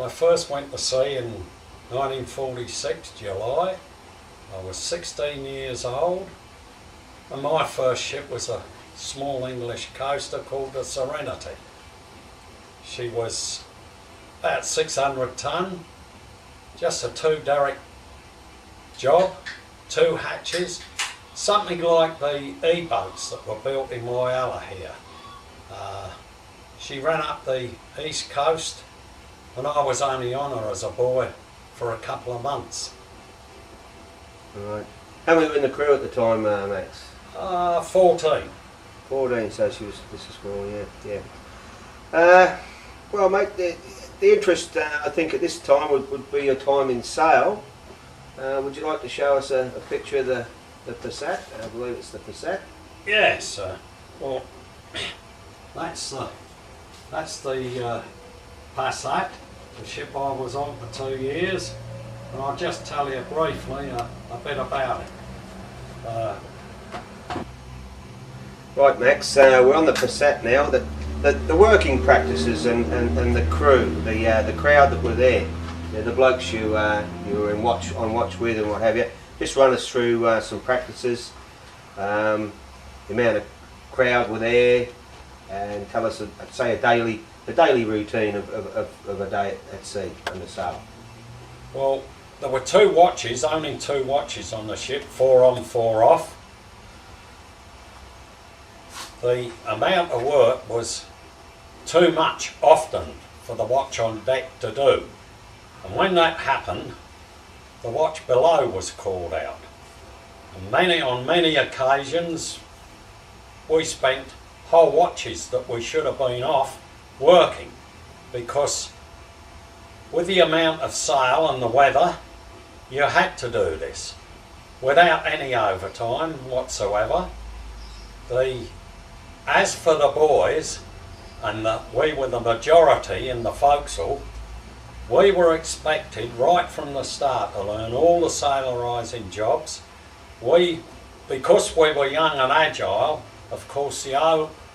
I first went to sea in 1946, July. I was 16 years old, and my first ship was a small English coaster called the Serenity. She was about 600 tonne, just a 2-derrick job, 2 hatches, something like the E-boats that were built in Whyalla here. She ran up the east coast, and I was only on her as a boy for a couple of months. Right. How many were in the crew at the time, Max? 14. 14, so this is small, yeah. Well, mate, the interest, I think, at this time would be your time in sail. Would you like to show us a picture of the Passat? I believe it's the Passat. Yes. Well, that's the Passat, the ship I was on for 2 years, and I'll just tell you briefly a bit about it. Right, Max, we're on the Passat now. The working practices and the crew, the crowd that were there, the blokes you were on watch with and what have you. Just run us through some practices, the amount of crowd were there, and tell us, say, the daily routine of a day at sea under sail. Well, there were 2 watches, only 2 watches on the ship, 4 on, 4 off. The amount of work was too much often for the watch on deck to do. And when that happened, the watch below was called out. And on many occasions, we spent whole watches that we should have been off working, because with the amount of sail and the weather, you had to do this without any overtime whatsoever. As for the boys, and we were the majority in the forecastle, we were expected right from the start to learn all the sailorising jobs. Because we were young and agile, of course the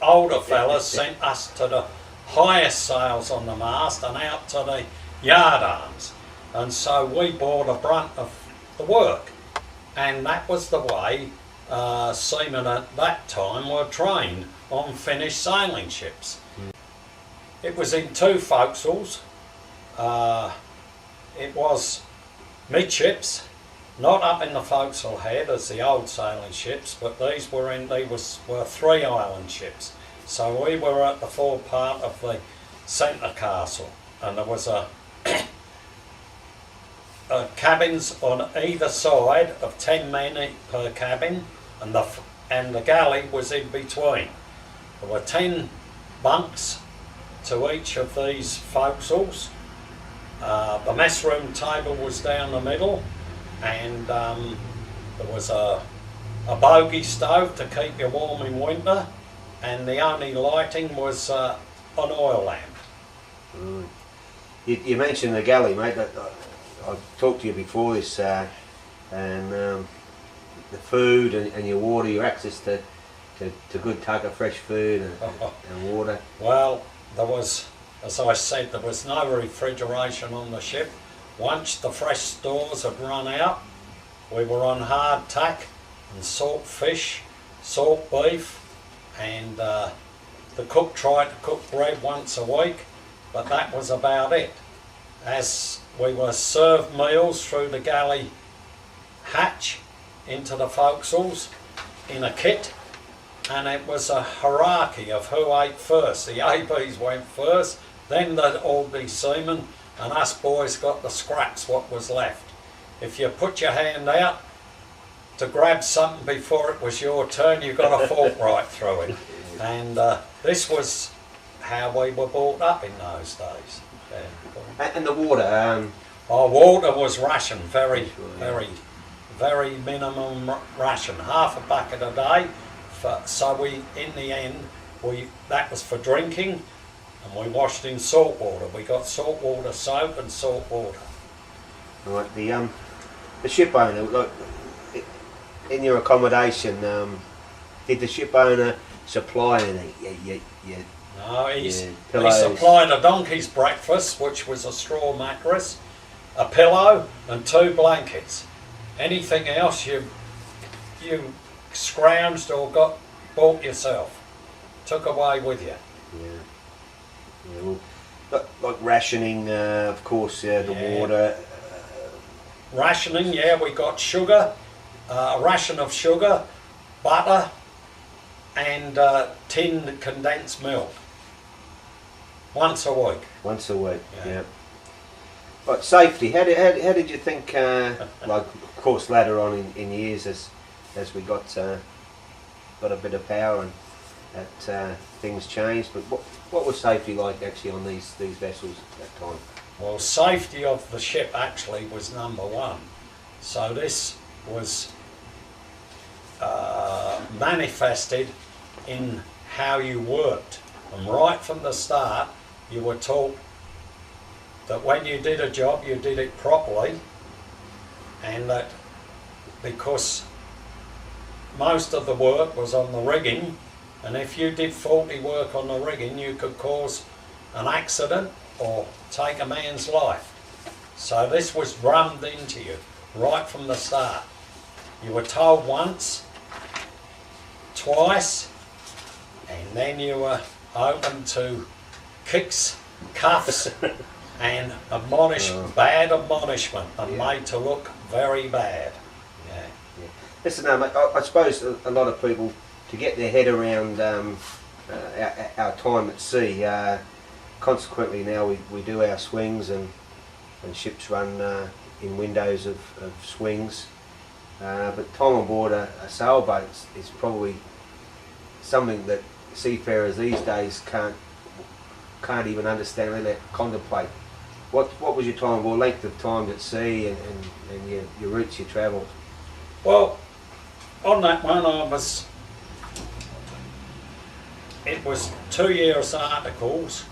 older fellas sent us to the highest sails on the mast and out to the yard arms, and so we bore the brunt of the work, and that was the way seamen at that time were trained on finished sailing ships. It was in 2 forecastles. It was midships, not up in the forecastle head as the old sailing ships, but these were 3 island ships. So we were at the forepart of the centre castle, and there was cabins on either side of 10 men per cabin, and the galley was in between. There were 10 bunks to each of these forecastles. The mess room table was down the middle, and there was a bogey stove to keep you warm in winter, and the only lighting was an oil lamp. Mm. You mentioned the galley, mate. I've talked to you before this, and the food and your water, your access to good tug of fresh food and water. Well, there was, as I said, there was no refrigeration on the ship. Once the fresh stores had run out, we were on hard tack and salt fish, salt beef, and the cook tried to cook bread once a week, but that was about it. As we were served meals through the galley hatch into the forecastles in a kit, and it was a hierarchy of who ate first. The ABs went first, then all the seamen, and us boys got the scraps, what was left. If you put your hand out to grab something before it was your turn, you got a fork right through it. And this was how we were brought up in those days. Yeah. And the water? Our water was rationed, very minimum ration, half a bucket a day. So in the end, that was for drinking, and we washed in salt water. We got salt water soap and salt water. Right. The ship owner, look, in your accommodation, did the ship owner supply any No, he pillows. supplied a donkey's breakfast, which was a straw mattress, a pillow and 2 blankets. Anything else you scrounged or bought yourself, took away with you. Well, like rationing, of course, the water. Rationing, we got sugar, a ration of sugar, butter, and tinned condensed milk. Once a week. Once a week, yeah. But safety, how did you think, like, of course, later on in years as we got a bit of power and that things changed, but what was safety like actually on these vessels at that time? Well, safety of the ship actually was number one. So this was manifested in how you worked. And right from the start, you were taught that when you did a job, you did it properly, and that because most of the work was on the rigging, and if you did faulty work on the rigging, you could cause an accident or take a man's life. So this was drummed into you right from the start. You were told once, twice, and then you were open to kicks, cuffs, and bad admonishment, and made to look very bad. Yeah. Listen, I suppose a lot of people, to get their head around our time at sea, consequently now we do our swings and ships run in windows of swings, but time on board a sailboat is probably something that seafarers these days can't even understand, really contemplate. What was your time on board, length of time at sea, and your routes you travelled? Well, on that one it was 2 years articles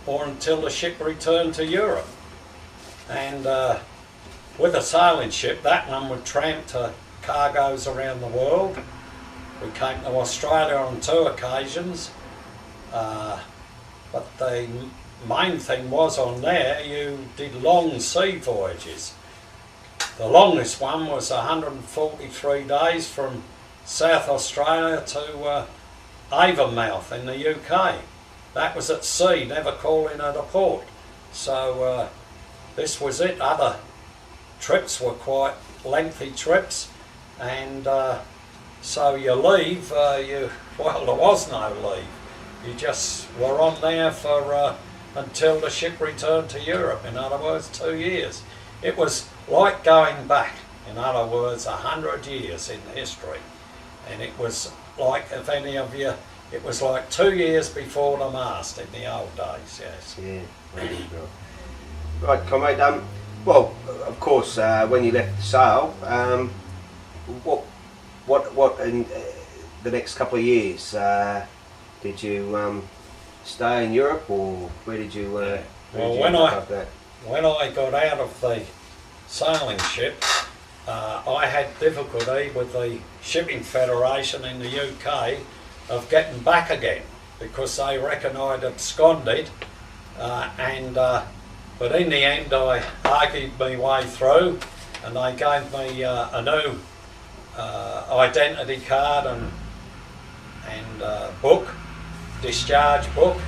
or until the ship returned to Europe. And with a sailing ship, that one would tramp to cargoes around the world. We came to Australia on 2 occasions, but the main thing was on there, you did long sea voyages. The longest one was 143 days from South Australia to Avonmouth in the UK. That was at sea, never calling at a port. So this was it. Other trips were quite lengthy trips, and so you leave, there was no leave. You just were on there for until the ship returned to Europe. In other words, 2 years. It was like going back, in other words, 100 years in history. And it was like, if any of you, it was like 2 years before the mast in the old days, yes. Yeah, right, comrade. Well, of course, when you left the sail, what in the next couple of years, did you stay in Europe, or where did you? When I got out of the sailing ship, I had difficulty with the Shipping Federation in the UK of getting back again, because they reckon I'd absconded, but in the end I argued my way through, and they gave me a new identity card and book, discharge book,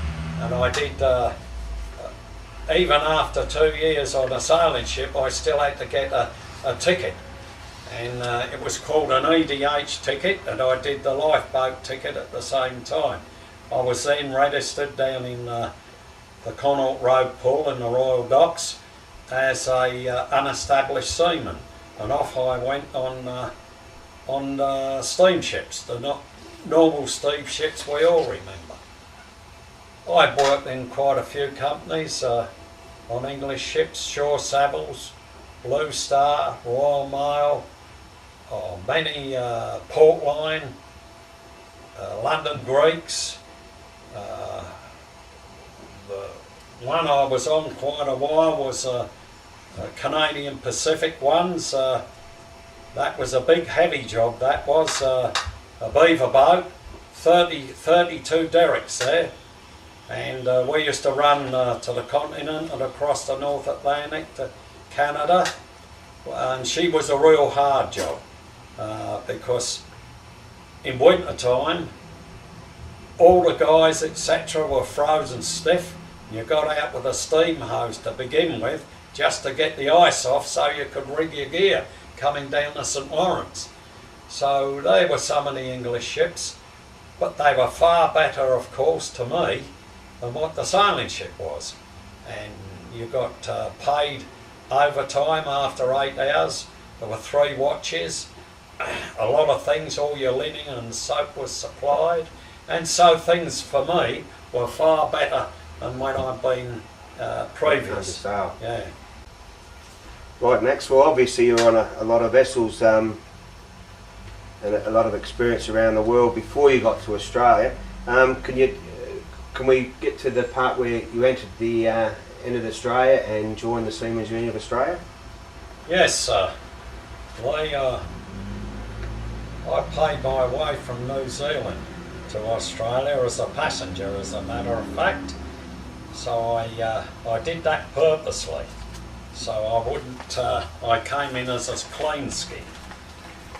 and I did. Even after 2 years on a sailing ship, I still had to get a ticket, and it was called an EDH ticket, and I did the lifeboat ticket at the same time. I was then registered down in the Connaught Road Pool in the Royal Docks as a unestablished seaman, and off I went on steamships, the normal steamships we all remember. I'd worked in quite a few companies on English ships, Shore Savills, Blue Star, Royal Mail, many Port Line, London Greeks. The one I was on quite a while was Canadian Pacific ones. That was a big heavy job. That was a beaver boat, 32 derricks there, And we used to run to the continent and across the North Atlantic to Canada. And she was a real hard job because in winter time all the guys etc were frozen stiff. You got out with a steam hose to begin with just to get the ice off so you could rig your gear coming down the St Lawrence. So they were some of the English ships, but they were far better of course to me than what the sailing ship was. And you got paid overtime after 8 hours. There were 3 watches, a lot of things, all your linen and soap was supplied, and so things for me were far better than when I'd been previous. Yeah. Right, Max, well obviously you're on a lot of vessels and a lot of experience around the world before you got to Australia. Can we get to the part where you entered Australia and joined the Seaman's Union of Australia? Yes, sir. I paid my way from New Zealand to Australia as a passenger, as a matter of fact. So I did that purposely. So I wouldn't. I came in as a clean skin.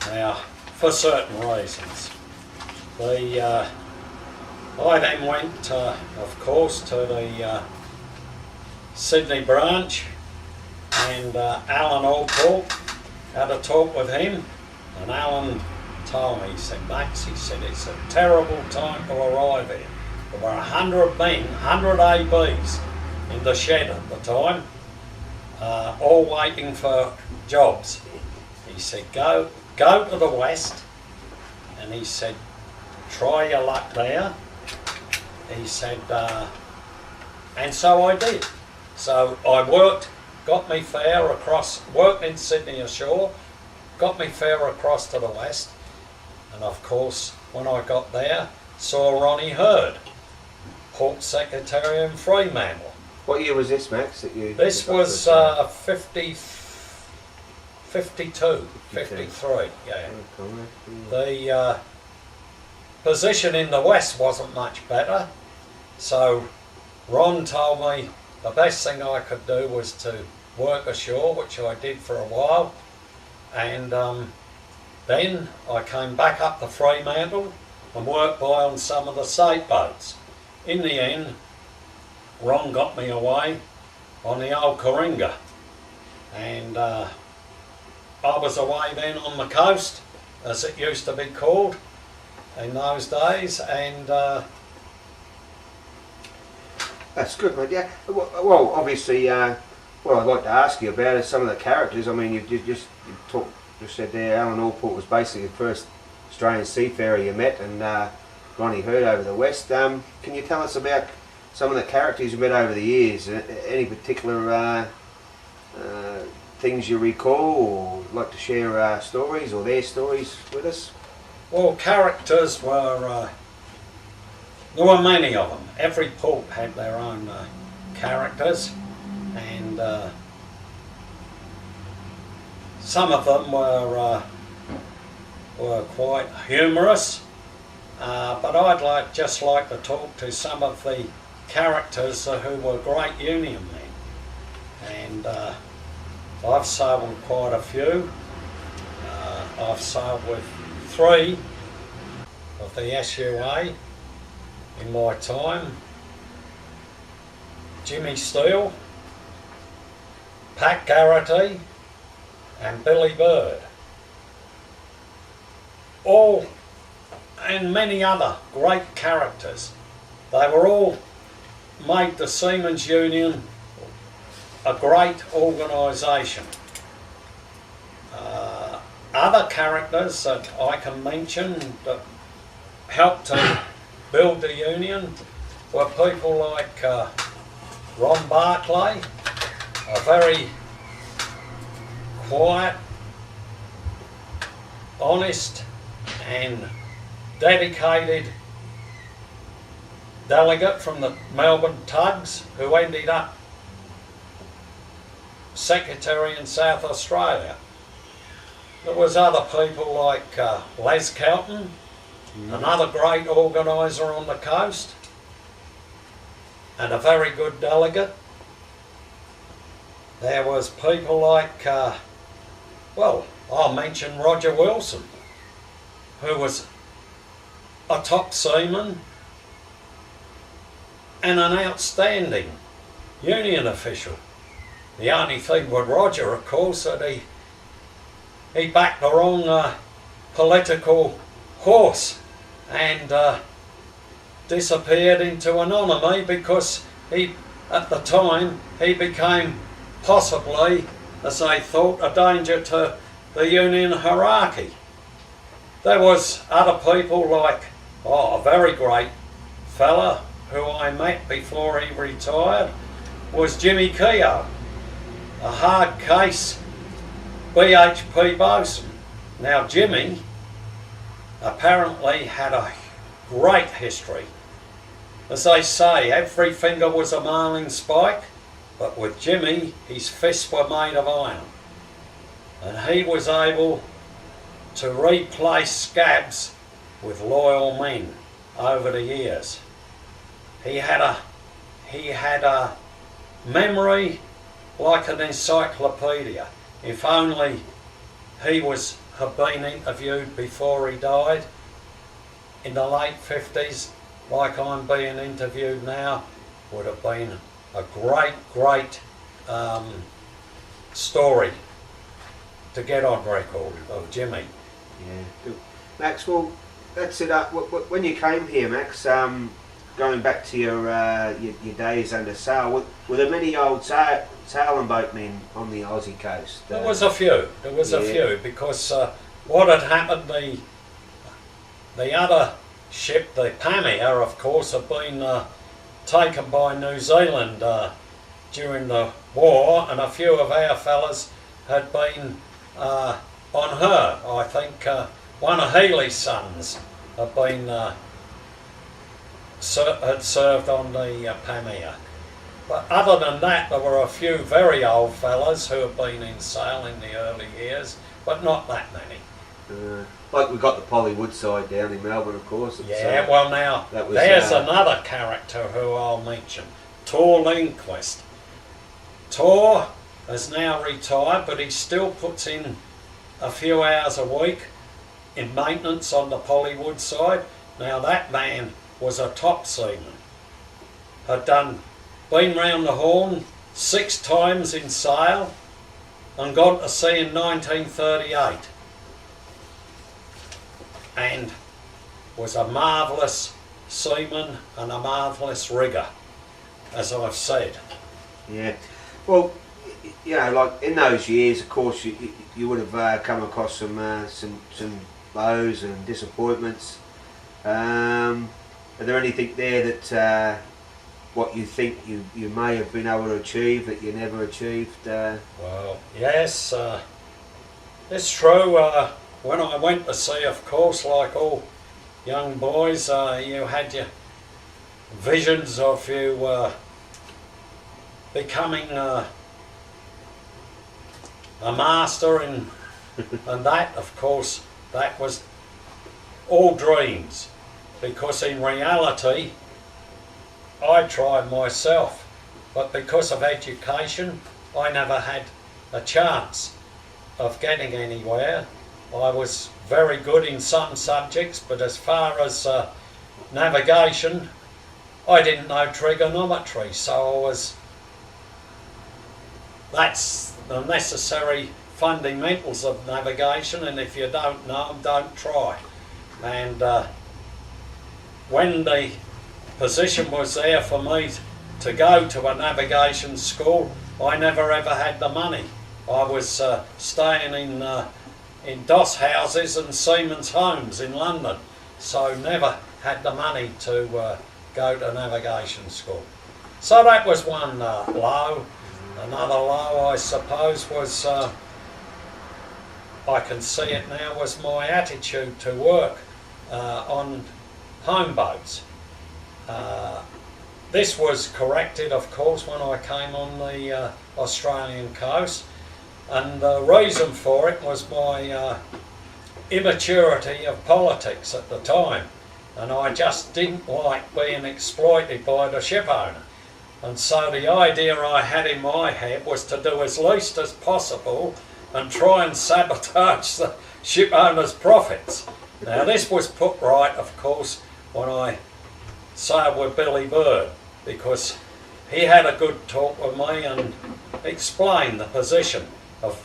Now, for certain reasons. I then went, of course, to the Sydney branch, and Alan Allport, had a talk with him, and Alan told me, he said, Max, he said, it's a terrible time to arrive here. There were 100 men, 100 ABs in the shed at the time, all waiting for jobs. He said, go to the west, and he said, try your luck there. He said, and so I did. So I worked, got me fare across, worked in Sydney ashore, got me fare across to the west, and of course when I got there, saw Ronnie Hurd, Port Secretary in Fremantle. What year was this, Max? This was 52, 53, yeah. The position in the west wasn't much better, so Ron told me the best thing I could do was to work ashore, which I did for a while, and then I came back up to Fremantle and worked by on some of the state boats. In the end, Ron got me away on the old Coringa, and I was away then on the coast, as it used to be called in those days, and that's good, mate. Yeah. Well, obviously, what I'd like to ask you about is some of the characters. I mean, you just said there, Alan Allport was basically the first Australian seafarer you met, and Ronnie Hurd over the west. Can you tell us about some of the characters you met over the years? Any particular things you recall, or like to share stories or their stories with us? Well, characters were, there were many of them. Every port had their own characters, and some of them were quite humorous, but I'd just like to talk to some of the characters who were great Union men, and I've sailed quite a few. I've sailed with 3 of the SUA in my time. Jimmy Steele, Pat Garrity and Billy Bird. All, and many other great characters. They were all made the Seaman's Union a great organisation. Other characters that I can mention that helped to build the Union were people like Ron Barclay, a very quiet, honest and dedicated delegate from the Melbourne Tugs who ended up Secretary in South Australia. There was other people like Les Kelton, another great organiser on the coast. and a very good delegate. There was people like, well, I'll mention Roger Wilson, who was a top seaman and an outstanding union official. The only thing with Roger, of course, that he backed the wrong political horse and disappeared into anonymity because at the time, he became possibly, as they thought, a danger to the union hierarchy. There was other people like, a very great fella who I met before he retired was Jimmy Keogh, a hard case BHP bosun. Now Jimmy apparently had a great history. As they say, every finger was a marling spike, but with Jimmy, his fists were made of iron. And he was able to replace scabs with loyal men over the years. He had a memory like an encyclopedia. If only he had been interviewed before he died in the late 50s, like I'm being interviewed now, would have been a great story to get on record of Jimmy. Yeah. Max, well, that's it. When you came here, Max, going back to your days under sail, were there many old sailing boatmen on the Aussie coast? There was a few. A few because what had happened, the other ship, the Pamir, of course, had been taken by New Zealand during the war, and a few of our fellas had been on her. I think one of Healy's sons had been had served on the Pamir. But other than that, there were a few very old fellas who had been in sail in the early years, but not that many. Like we've got the Polly Woodside down in Melbourne, of course. Yeah, well now, there's another character who I'll mention, Tor Lindquist. Tor has now retired, but he still puts in a few hours a week in maintenance on the Polly Woodside. Now that man was a top seaman, had been round the Horn 6 times in sail and gone to sea in 1938, and was a marvellous seaman and a marvellous rigger, as I've said. Yeah, well, you know, like in those years, of course, you would have come across some lows and disappointments. Are there anything there that what you think you may have been able to achieve that you never achieved? Well, yes, it's true. When I went to sea, of course, like all young boys, you had your visions of you becoming a master and that, of course, that was all dreams, because in reality I tried myself, but because of education I never had a chance of getting anywhere. I was very good in some subjects, but as far as navigation, I didn't know trigonometry, so that's the necessary fundamentals of navigation, and if you don't know them, don't try. And when the position was there for me to go to a navigation school, I never ever had the money. I was staying in doss houses and seamen's homes in London, so never had the money to go to navigation school. So that was one low. Another low, I suppose, was, I can see it now, was my attitude to work on home boats. This was corrected, of course, when I came on the Australian coast, and the reason for it was my immaturity of politics at the time, and I just didn't like being exploited by the ship owner. And so the idea I had in my head was to do as least as possible and try and sabotage the ship owner's profits. Now this was put right, of course, when I sailed with Billy Bird, because he had a good talk with me and explained the position of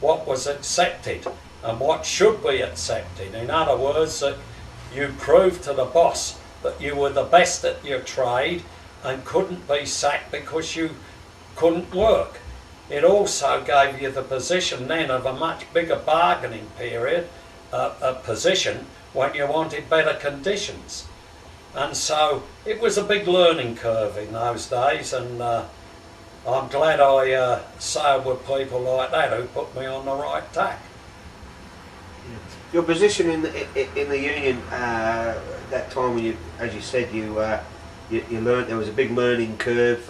what was accepted and what should be accepted. In other words, that you proved to the boss that you were the best at your trade and couldn't be sacked because you couldn't work. It also gave you the position then of a much bigger bargaining period, a position when you wanted better conditions. And so it was a big learning curve in those days, and I'm glad I sailed with people like that who put me on the right tack. Your position in the union that time when you, as you said, you learned there was a big learning curve.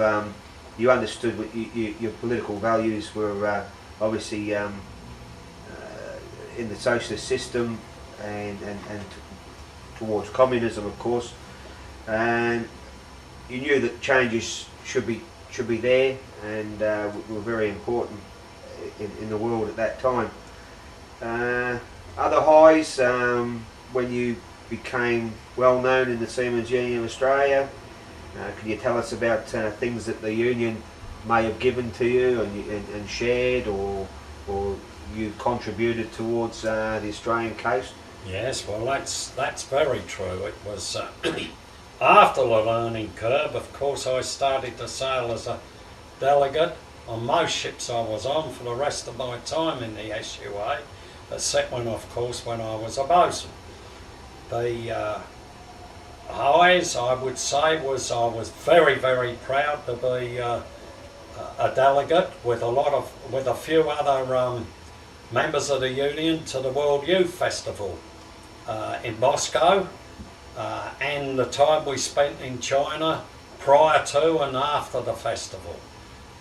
You understood what your political values were obviously in the socialist system and towards communism, of course, and you knew that changes should be there and were very important in the world at that time. Other highs when you became well known in the Seamen's Union of Australia. Can you tell us about things that the union may have given to you and shared, or you contributed towards the Australian coast? Yes, well that's very true. It was after the learning curve, of course, I started to sail as a delegate on most ships I was on for the rest of my time in the SUA, except when, of course, when I was a bosun. The highs, I would say, was I was very, very proud to be a delegate with a few other members of the union to the World Youth Festival in Moscow, and the time we spent in China prior to and after the festival.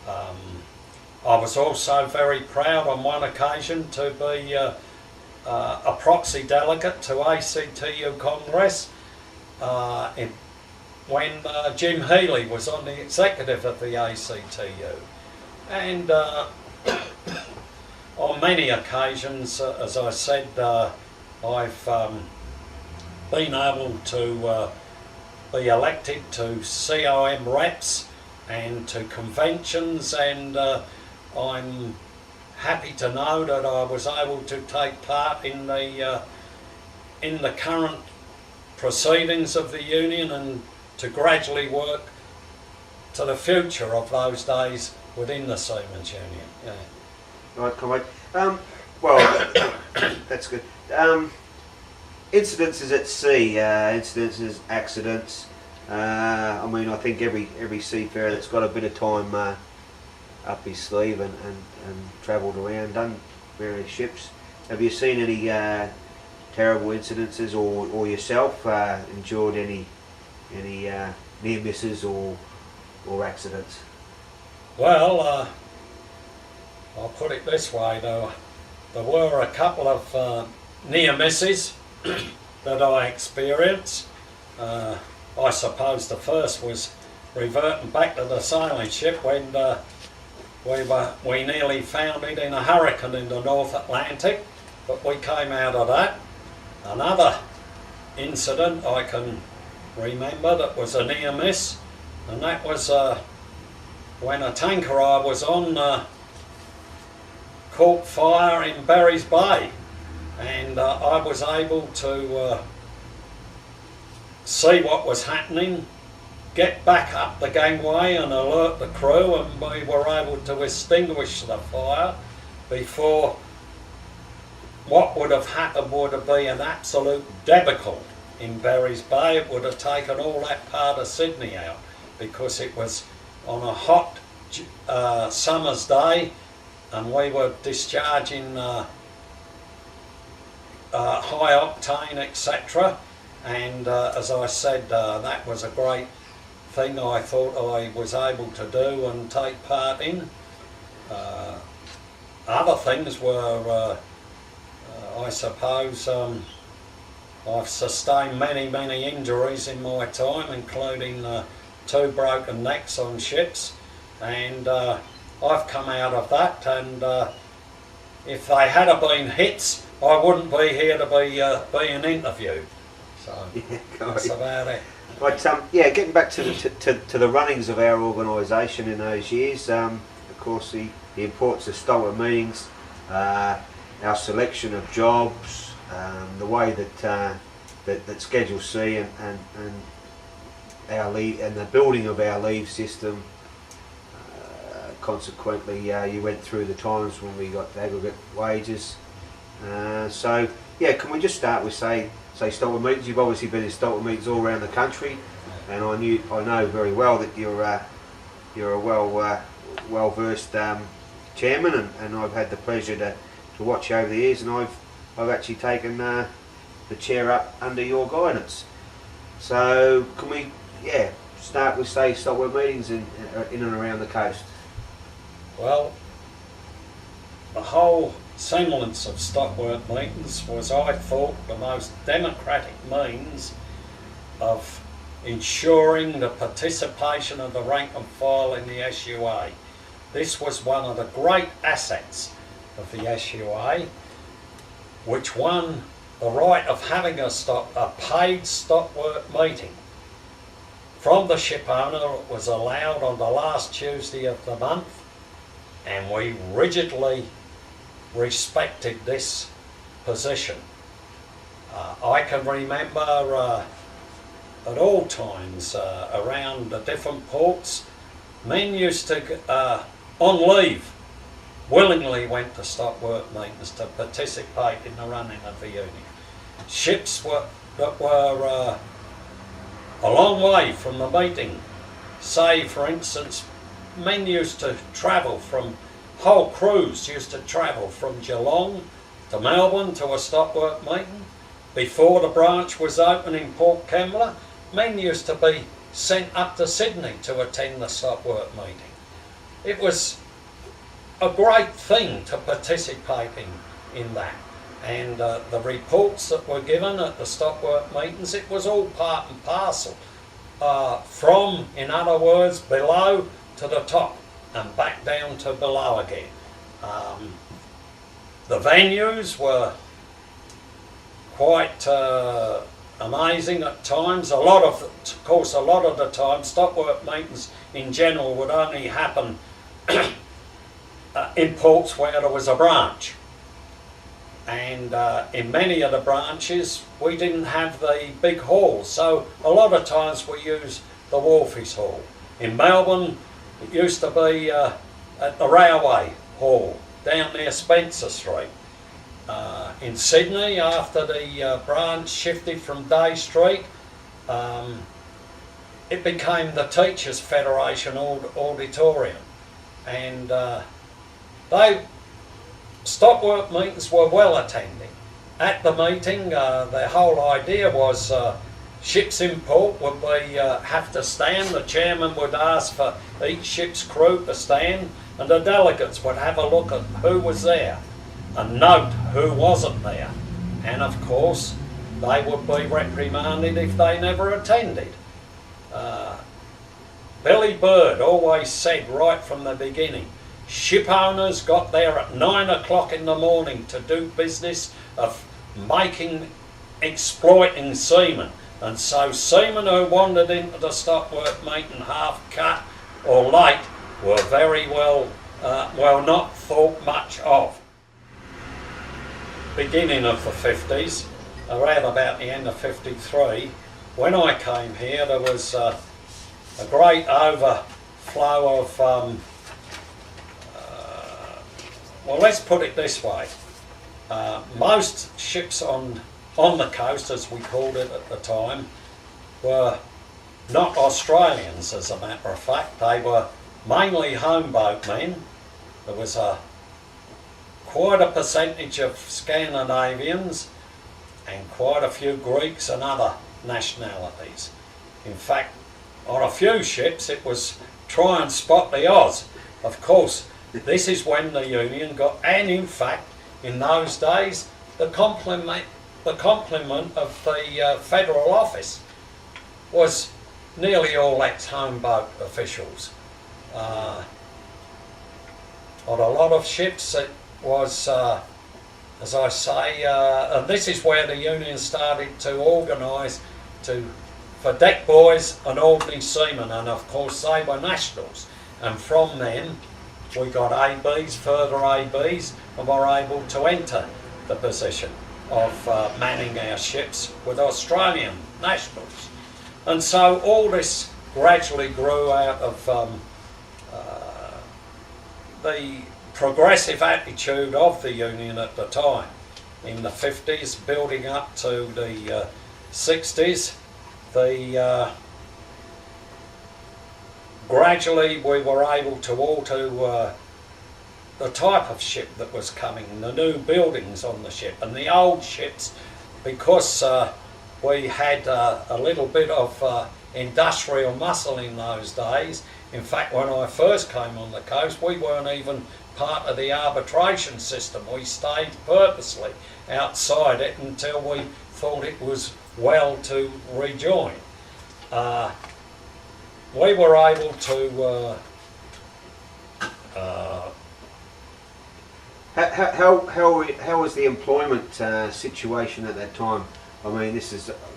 I was also very proud on one occasion to be a proxy delegate to ACTU Congress when Jim Healy was on the executive of the ACTU. And on many occasions, as I said, I've been able to be elected to COM reps and to conventions, and I'm happy to know that I was able to take part in the current proceedings of the union and to gradually work to the future of those days within the Seaman's Union. Yeah. Right, Conway. Well, that's good. Incidences at sea, incidences, accidents. I mean, I think every seafarer that's got a bit of time up his sleeve and travelled around, done various ships. Have you seen any terrible incidences, or yourself endured any near misses or accidents? Well, I'll put it this way, though. There were a couple of near misses that I experienced. I suppose the first was reverting back to the sailing ship when we nearly foundered in a hurricane in the North Atlantic, but we came out of that. Another incident I can remember that was a near miss, and that was when a tanker I was on caught fire in Berries Bay, and I was able to see what was happening, get back up the gangway and alert the crew, and we were able to extinguish the fire before what would have happened would have been an absolute debacle in Berries Bay. It would have taken all that part of Sydney out, because it was on a hot summer's day and we were discharging high octane, etc. And as I said, that was a great thing I thought I was able to do and take part in. Other things were, I suppose, I've sustained many injuries in my time, including 2 broken necks on ships, and I've come out of that, and if they had been hits, I wouldn't be here to be being interviewed. So that's about it. Right, yeah, getting back to the runnings of our organisation in those years, of course the importance of Stoltwood meetings, our selection of jobs, the way that Schedule C and our leave and the building of our leave system. Consequently, you went through the times when we got aggregate wages. So yeah, can we just start with say Stoltwood meetings? You've obviously been in Stoltwood meetings all around the country, and I know very well that you're a well versed chairman, and I've had the pleasure to watch you over the years, and I've actually taken the chair up under your guidance. So can we start with say Stoltwood meetings in and around the coast? Well, the whole semblance of Stoltwood meetings was, I thought, the most democratic means of ensuring the participation of the rank and file in the SUA. This was one of the great assets of the SUA, which won the right of having a paid stop work meeting. From the ship owner, it was allowed on the last Tuesday of the month, and we rigidly respected this position. I can remember at all times around the different ports, men used to, on leave, willingly went to stop work meetings to participate in the running of the union. Ships that were a long way from the meeting, say for instance, men used to travel from, whole crews used to travel from Geelong to Melbourne to a stop work meeting. Before the branch was open in Port Kembla, men used to be sent up to Sydney to attend the stop work meeting. It was a great thing to participate in that. And the reports that were given at the stop work meetings, it was all part and parcel. From, in other words, below to the top and back down to below again. The venues were quite amazing at times. Of course, a lot of the time, stop work meetings in general would only happen in ports where there was a branch. And in many of the branches, we didn't have the big halls, so a lot of times we used the Wharfies Hall. In Melbourne, it used to be at the Railway Hall down near Spencer Street. In Sydney, after the branch shifted from Day Street, it became the Teachers Federation Auditorium. And stop work meetings were well attended. At the meeting, the whole idea was ships in port would have to stand. The chairman would ask for each ship's crew to stand, and the delegates would have a look at who was there and note who wasn't there. And of course, they would be reprimanded if they never attended. Billy Bird always said right from the beginning, ship owners got there at 9 o'clock in the morning to do business of exploiting seamen. And so seamen who wandered into the stop work meeting half cut or late were very well not thought much of. Beginning of the 50s, around about the end of 53, when I came here, there was a great overflow of well, let's put it this way. Most ships on the coast, as we called it at the time, were not Australians, as a matter of fact. They were mainly homeboat men. There was quite a percentage of Scandinavians and quite a few Greeks and other nationalities. In fact, on a few ships it was try and spot the Oz. Of course, this is when the union got, and in fact, in those days, the compliment of the federal office was nearly all ex-home boat officials. On a lot of ships it was, as I say, and this is where the union started to organise for deck boys and ordinary seamen, and of course they were nationals. And from then we got ABs, further ABs, and were able to enter the position of manning our ships with Australian nationals. And so all this gradually grew out of the progressive attitude of the union at the time. In the 50s, building up to the 60s, gradually we were able to alter the type of ship that was coming, the new buildings on the ship. And the old ships, because we had a little bit of industrial muscle in those days. In fact, when I first came on the coast, we weren't even part of the arbitration system. We stayed purposely outside it until we thought it was well to rejoin. We were able to How was the employment situation at that time? I mean,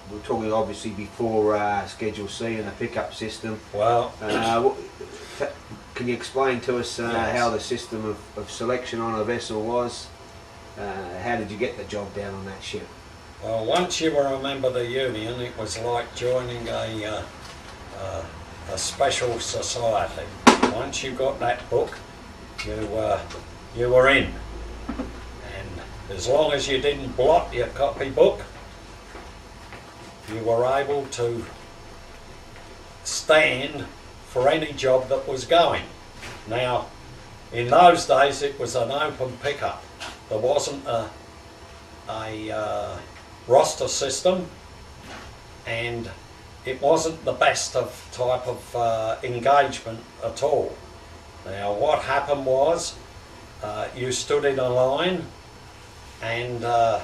we're talking obviously before Schedule C and the pickup system. Well, can you explain to us yes, how the system of selection on a vessel was? How did you get the job down on that ship? well, once you were a member of the union, it was like joining a special society. Once you got that book, you were in. And as long as you didn't blot your copybook, you were able to stand for any job that was going. Now, in those days it was an open pickup. There wasn't a roster system, and it wasn't the best of type of engagement at all. Now, what happened was you stood in a line, and the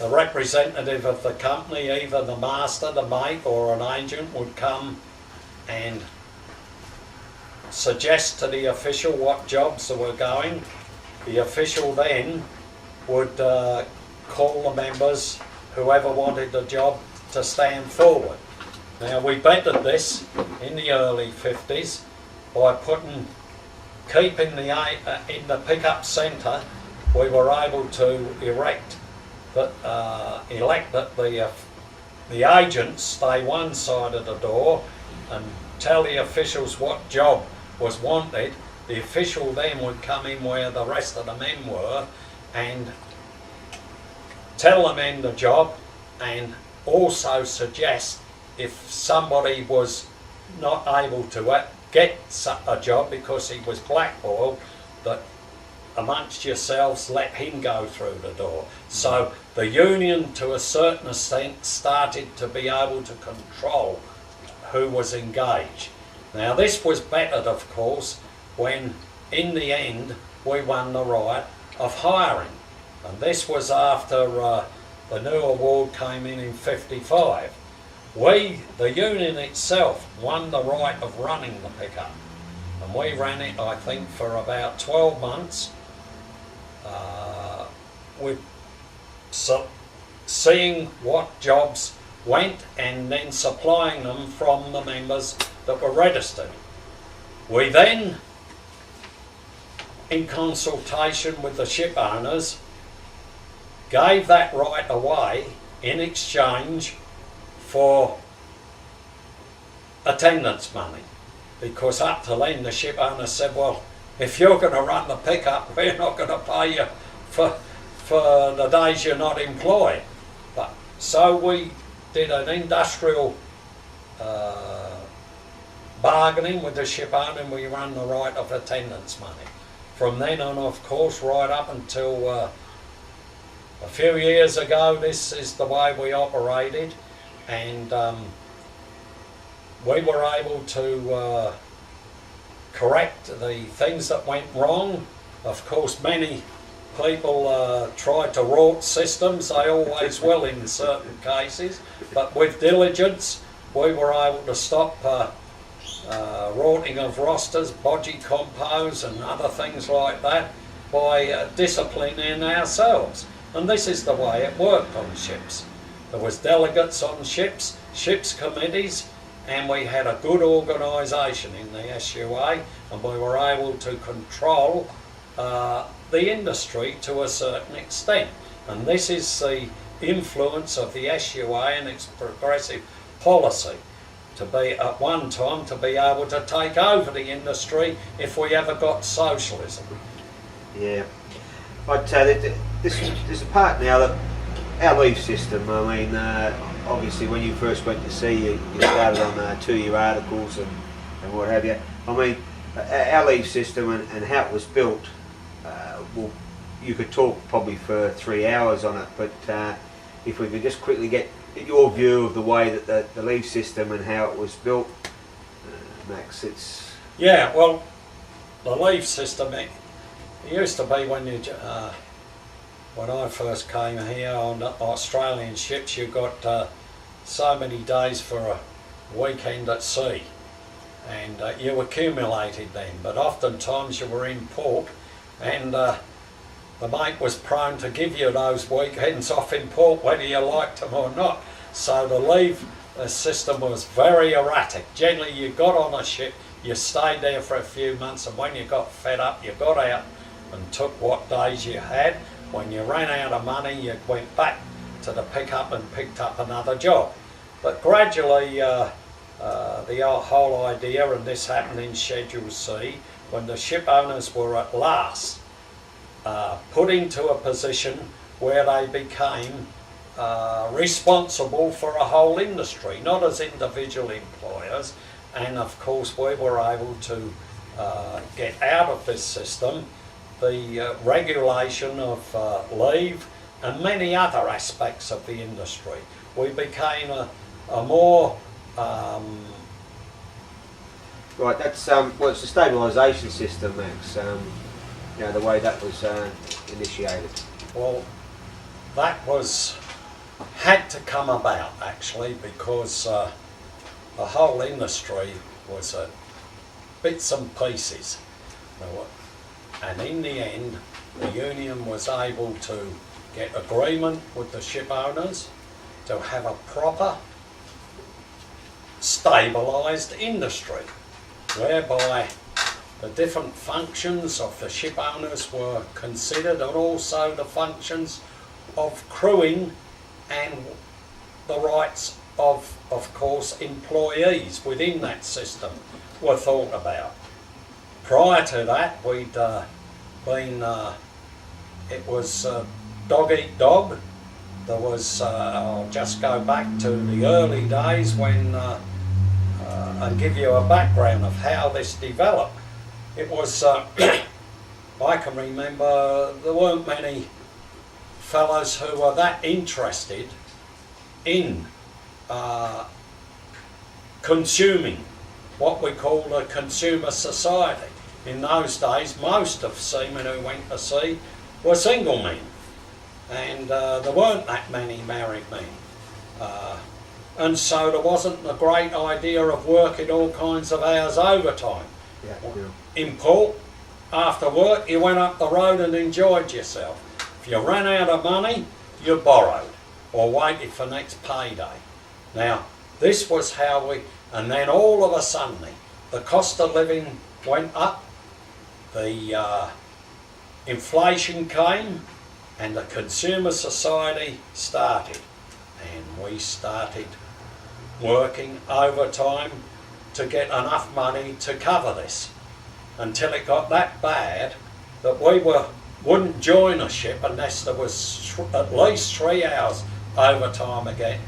representative of the company, either the master, the mate, or an agent, would come and suggest to the official what jobs there were going. The official then would call the members, whoever wanted the job, to stand forward. Now, we bettered this in the early 50s by keeping in the pickup centre. We were able to elect that the agents stay one side of the door and tell the officials what job was wanted. The official then would come in where the rest of the men were and tell the men the job, and also suggest if somebody was not able to get a job because he was blackballed, that amongst yourselves let him go through the door. So the union, to a certain extent, started to be able to control who was engaged. Now, this was bettered, of course, when in the end we won the right of hiring, and this was after the new award came in 55. The union itself, won the right of running the pickup, and we ran it, I think, for about 12 months, with seeing what jobs went and then supplying them from the members that were registered. We then, in consultation with the ship owners, gave that right away in exchange for attendance money, because up to then the ship owner said, well, if you're going to run the pickup, we're not going to pay you for the days you're not employed. But so we did an industrial bargaining with the ship owner, and we ran the right of attendance money. From then on, of course, right up until a few years ago, this is the way we operated, and we were able to correct the things that went wrong. Of course, many people try to rort systems, they always will in certain cases, but with diligence we were able to stop rotting of rosters, bodgy compos and other things like that by disciplining ourselves. And this is the way it worked on ships. There was delegates on ships, ships committees, and we had a good organisation in the SUA, and we were able to control the industry to a certain extent. And this is the influence of the SUA and its progressive policy, to be at one time to be able to take over the industry if we ever got socialism. Yeah, I'd say that there's a part now that our leave system, I mean, obviously when you first went to sea, you started on 2-year articles and what have you. I mean, our leave system and how it was built, well, you could talk probably for 3 hours on it, but if we could just quickly get your view of the way that the leave system and how it was built, Max, it's... Yeah, well, the leave system, it used to be when you... when I first came here on Australian ships, you got so many days for a weekend at sea, and you accumulated them. But oftentimes you were in port, and the mate was prone to give you those weekends off in port whether you liked them or not. So the leave system was very erratic. Generally you got on a ship, you stayed there for a few months, and when you got fed up you got out and took what days you had. When you ran out of money, you went back to the pickup and picked up another job. But gradually, the whole idea, and this happened in Schedule C, when the ship owners were at last put into a position where they became responsible for a whole industry, not as individual employers. And of course, we were able to get out of this system the regulation of leave and many other aspects of the industry. We became a more... Right, that's well, it's a stabilisation system, Max, you know, the way that was initiated. Well, that had to come about actually, because the whole industry was bits and pieces. And in the end, the union was able to get agreement with the ship owners to have a proper, stabilised industry, whereby the different functions of the ship owners were considered, and also the functions of crewing and the rights of course, employees within that system were thought about. Prior to that, we'd been, it was dog eat dog. There was, I'll just go back to the early days when, and give you a background of how this developed. It was, I can remember there weren't many fellows who were that interested in consuming what we called a consumer society. In those days, most of seamen who went to sea were single men, and there weren't that many married men. And so there wasn't a great idea of working all kinds of hours overtime. In port, after work, you went up the road and enjoyed yourself. If you ran out of money, you borrowed or waited for next payday. Now, this was how we, and then all of a sudden, the cost of living went up, the inflation came, and the consumer society started. And we started working overtime to get enough money to cover this, until it got that bad that we wouldn't join a ship unless there was at least 3 hours overtime a day,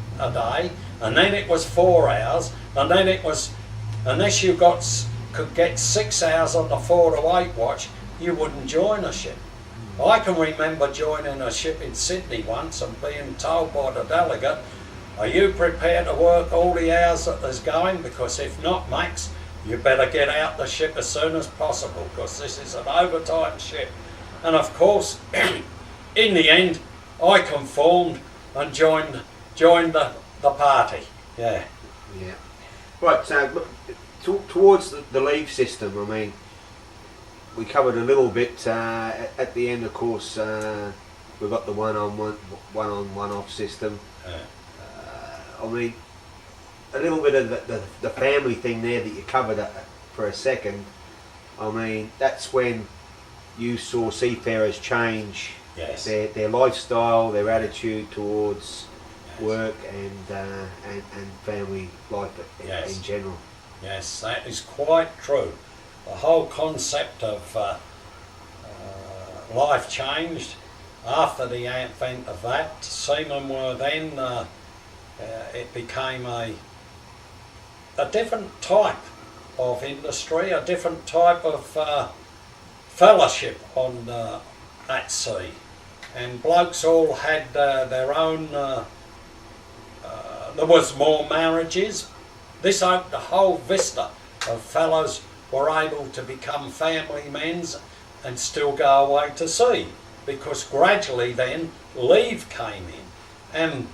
and then it was 4 hours, and then it was, unless you could get 6 hours on the 4 to 8 watch, you wouldn't join a ship. I can remember joining a ship in Sydney once and being told by the delegate, "Are you prepared to work all the hours that there's going? Because if not, Max, you better get out the ship as soon as possible, because this is an overtime ship." And of course, in the end, I conformed and joined the party. Yeah. Yeah. Right, look, towards the leave system, I mean, we covered a little bit at the end, of course. We've got the one-on-one-off system. I mean, a little bit of the family thing there that you covered for a second. I mean, that's when you saw seafarers change their lifestyle, their attitude towards work and family life in general. Yes, that is quite true. The whole concept of life changed after the advent of that. Seamen were then, it became a different type of industry, a different type of fellowship on at sea. And blokes all had their own, there was more marriages. This opened a whole vista of fellows were able to become family men and still go away to sea, because gradually then leave came in and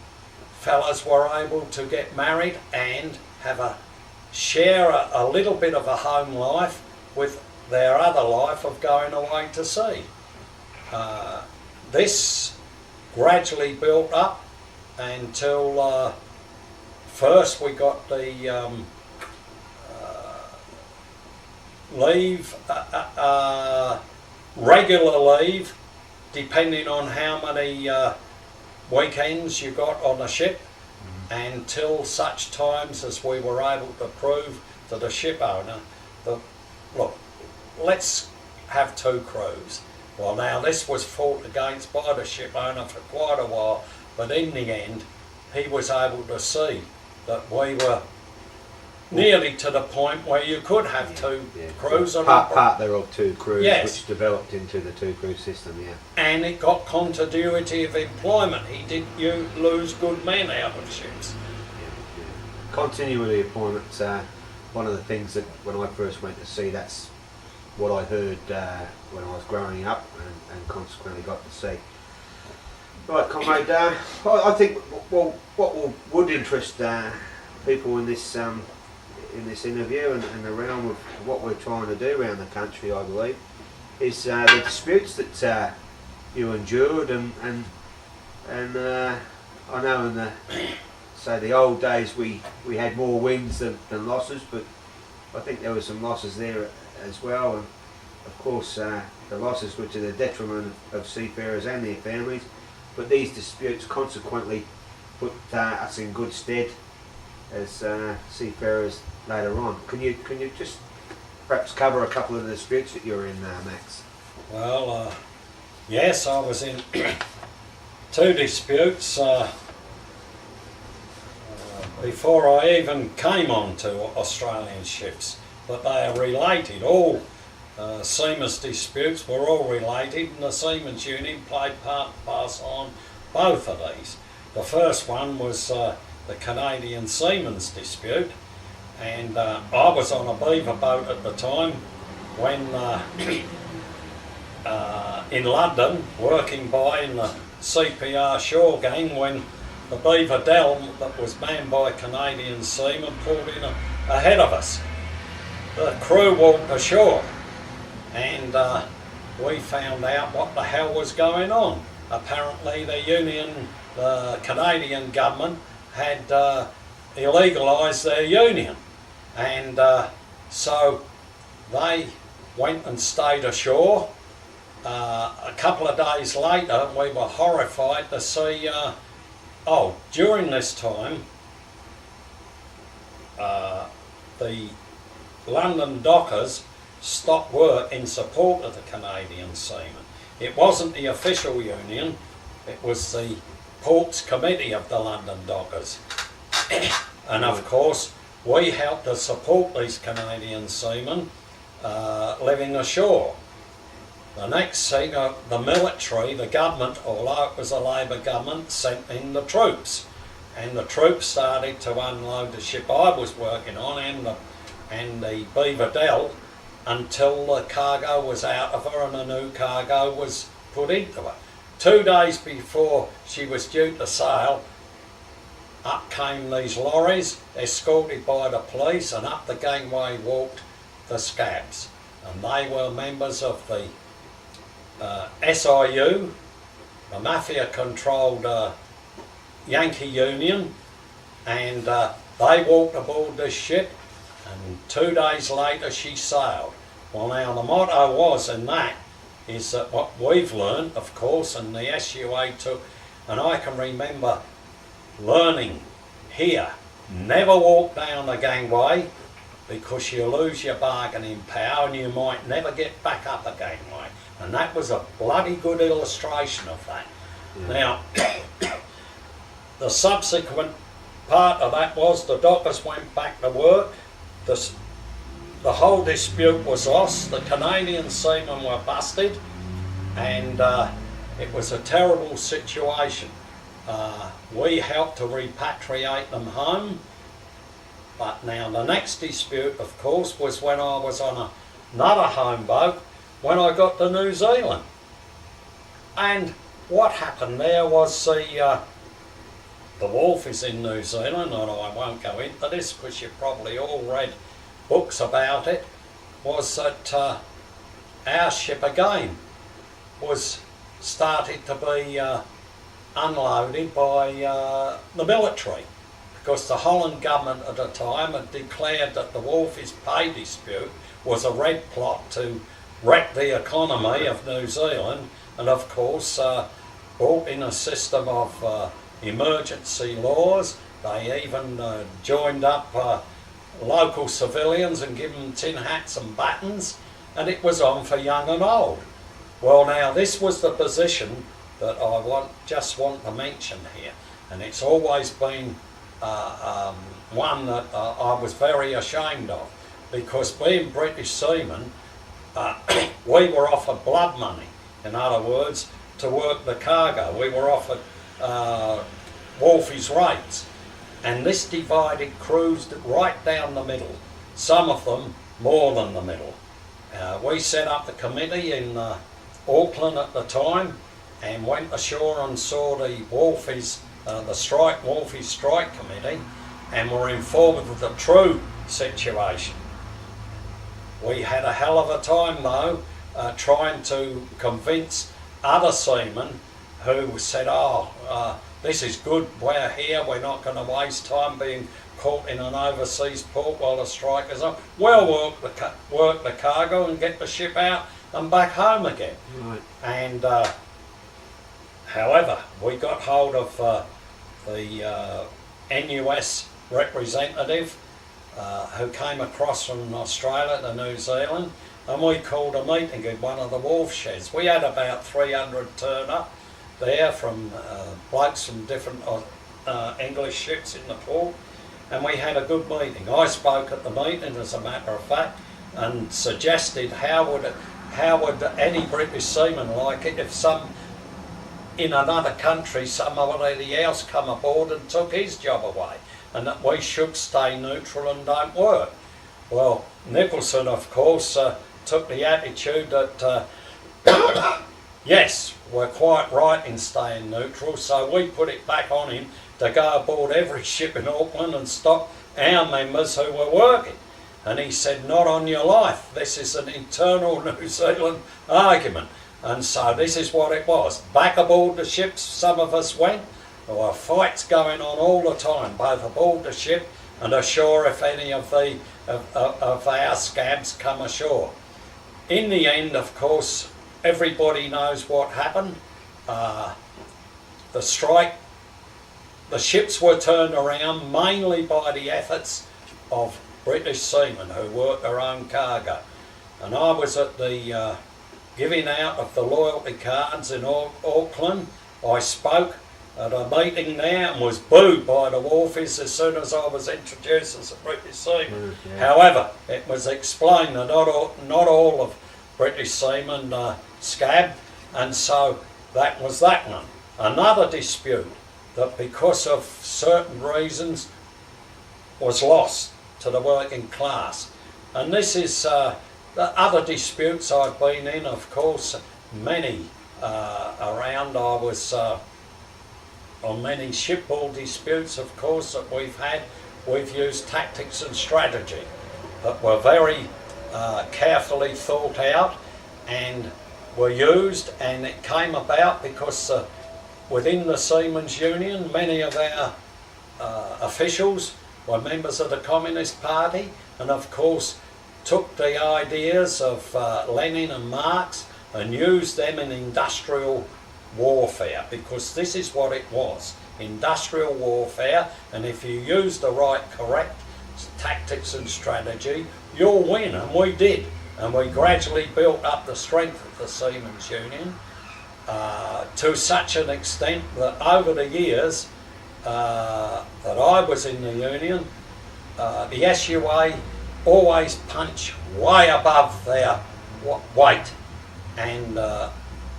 fellas were able to get married and have share a little bit of a home life with their other life of going away to sea. This gradually built up until first we got the leave, regular leave, depending on how many weekends you got on the ship, until such times as we were able to prove to the ship owner that, look, let's have 2 crews. Well, now this was fought against by the ship owner for quite a while, but in the end he was able to see that we were nearly to the point where you could have 2 crews. Part there of 2 crews, yes, which developed into the 2 crew system, and it got continuity of employment. He didn't lose good men out of ships. Continuity of employment's one of the things that when I first went to sea, that's what I heard when I was growing up, and consequently got to sea. Right, comrade, I think what would interest people in this interview and the realm of what we're trying to do around the country, I believe, is the disputes that you endured, and I know in the old days we had more wins than losses, but I think there were some losses there as well, and of course the losses were to the detriment of seafarers and their families, but these disputes consequently put us in good stead as seafarers later on. Can you just perhaps cover a couple of the disputes that you're in, Max? Well, yes, I was in 2 disputes before I even came on to Australian ships, but they are related. All seamen's disputes were all related, and the Seamen's Union played part and parcel on both of these. The first one was the Canadian Seamen's dispute, and I was on a beaver boat at the time when in London, working by in the CPR shore gang, when the Beaver Dell that was manned by Canadian seamen pulled in ahead of us. The crew walked ashore, and we found out what the hell was going on. Apparently the Canadian government had illegalised their union, and so they went and stayed ashore. A couple of days later we were horrified to see, during this time the London dockers stopped work in support of the Canadian seamen. It wasn't the official union, it was the Ports Committee of the London dockers. And of course we helped to support these Canadian seamen living ashore. The next thing, the military, the government, although it was a Labor government, sent in the troops, and the troops started to unload the ship I was working on and the Beaver Dell, until the cargo was out of her and a new cargo was put into her. 2 days before she was due to sail, up came these lorries, escorted by the police, and up the gangway walked the scabs. And they were members of the SIU, the mafia-controlled Yankee Union, and they walked aboard this ship, and 2 days later she sailed. Well, now the motto was in that is that what we've learned, of course, and the SUA took, and I can remember learning here, never walk down the gangway because you lose your bargaining power and you might never get back up the gangway. And that was a bloody good illustration of that. Yeah. Now, the subsequent part of that was the dockers went back to work. The whole dispute was lost. The Canadian seamen were busted, and it was a terrible situation. We helped to repatriate them home, but now the next dispute, of course, was when I was on another home boat when I got to New Zealand. And what happened there was the wolf is in New Zealand, and I won't go into this because you've probably all read books about it, was that our ship again was started to be unloaded by the military, because the Holland government at the time had declared that the Wolfies pay dispute was a red plot to wreck the economy of New Zealand, and of course brought in a system of emergency laws. They even joined up local civilians and given them tin hats and buttons, and it was on for young and old. Well, now this was the position that I just want to mention here, and it's always been one that I was very ashamed of, because being British seamen, we were offered blood money. In other words, to work the cargo. We were offered Wolfies rates. And this divided crews right down the middle, some of them more than the middle. We set up the committee in Auckland at the time and went ashore and saw the Wolfies, Wolfies Strike Committee, and were informed of the true situation. We had a hell of a time though, trying to convince other seamen who said, this is good, we're here, we're not going to waste time being caught in an overseas port while the strike is on. We'll work the cargo and get the ship out and back home again. Right. And however, we got hold of the NUS representative who came across from Australia to New Zealand, and we called a meeting in one of the wharf sheds. We had about 300 turn up there from blokes from different English ships in the port, and we had a good meeting. I spoke at the meeting, as a matter of fact, and suggested how would any British seaman like it if in another country somebody else come aboard and took his job away, and that we should stay neutral and don't work. Well, Nicholson, of course, took the attitude that yes, we're quite right in staying neutral, so we put it back on him to go aboard every ship in Auckland and stop our members who were working. And he said, not on your life, this is an internal New Zealand argument. And so this is what it was. Back aboard the ships, some of us went. There were fights going on all the time, both aboard the ship and ashore if any of our scabs come ashore. In the end, of course, everybody knows what happened. The strike, the ships were turned around mainly by the efforts of British seamen who worked their own cargo. And I was at the giving out of the loyalty cards in Auckland. I spoke at a meeting there and was booed by the wharfies as soon as I was introduced as a British seaman. Yeah. However, it was explained that not all of British seamen scabbed, and so that was that one. Another dispute that because of certain reasons was lost to the working class. And this is the other disputes I've been in, of course, many around. I was on many shipboard disputes, of course, that we've had, we've used tactics and strategy that were very carefully thought out and were used, and it came about because within the Seamen's Union, many of our officials were members of the Communist Party, and of course took the ideas of Lenin and Marx and used them in industrial warfare, because this is what it was, industrial warfare, and if you use the right, correct tactics and strategy, you'll win, and we did. And we gradually built up the strength of the Seamen's Union to such an extent that over the years that I was in the union, the SUA always punched way above their weight, and